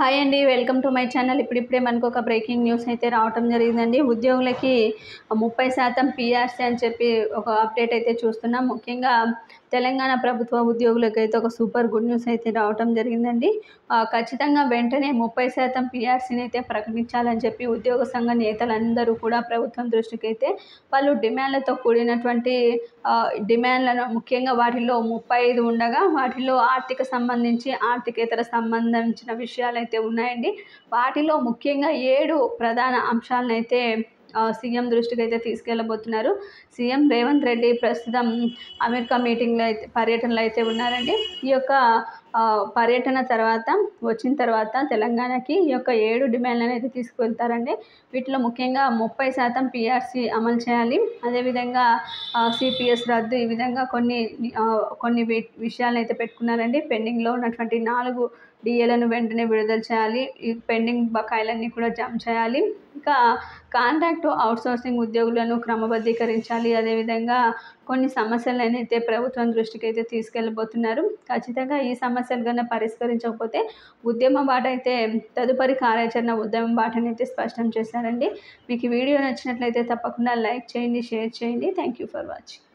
Hi అండి. Welcome to my channel. ఇప్పుడిప్పుడే మనకు ఒక బ్రేకింగ్ న్యూస్ అయితే రావటం జరిగిందండి. ఉద్యోగులకి 30% పీఆర్సీ అని చెప్పి ఒక అప్డేట్ అయితే చూస్తున్నాం. ముఖ్యంగా తెలంగాణ ప్రభుత్వ ఉద్యోగులకైతే ఒక సూపర్ గుడ్ న్యూస్ అయితే రావటం జరిగిందండి. ఖచ్చితంగా వెంటనే 30% పీఆర్సీని అయితే ప్రకటించాలని చెప్పి ఉద్యోగ సంఘ నేతలందరూ కూడా ప్రభుత్వం దృష్టికైతే వాళ్ళు డిమాండ్లతో కూడినటువంటి డిమాండ్లను ముఖ్యంగా వాటిలో 35 ఉండగా వాటిలో ఆర్థికేతర సంబంధించిన విషయాలైతే ఉన్నాయండి. వాటిలో ముఖ్యంగా 7 ప్రధాన అంశాలనైతే సీఎం దృష్టికి అయితే తీసుకెళ్ళబోతున్నారు. సీఎం రేవంత్ రెడ్డి ప్రస్తుతం అమెరికా పర్యటనలో అయితే ఉన్నారండి. ఈ యొక్క పర్యటన వచ్చిన తర్వాత తెలంగాణకి ఈ యొక్క 7 డిమాండ్లను అయితే తీసుకువెళ్తారండి. వీటిలో ముఖ్యంగా 30% పీఆర్సీ అమలు చేయాలి. అదేవిధంగా సిపిఎస్ రద్దు, ఈ విధంగా కొన్ని విషయాలను అయితే పెట్టుకున్నారండి. పెండింగ్లో ఉన్నటువంటి 4 డిఏలను వెంటనే విడుదల చేయాలి. ఈ పెండింగ్ బకాయిలన్నీ కూడా జమ చేయాలి. ఇంకా కాంట్రాక్టు అవుట్సోర్సింగ్ ఉద్యోగులను క్రమబద్ధీకరించాలి. అదేవిధంగా కొన్ని సమస్యలను అయితే ప్రభుత్వం దృష్టికి అయితే తీసుకెళ్ళబోతున్నారు. ఖచ్చితంగా ఈ సమస్యలు కన్నా పరిష్కరించకపోతే తదుపరి కార్యాచరణ ఉద్యమం బాటనైతే స్పష్టం చేశారండి. మీకు ఈ వీడియో నచ్చినట్లయితే తప్పకుండా లైక్ చేయండి, షేర్ చేయండి. Thank you for watching.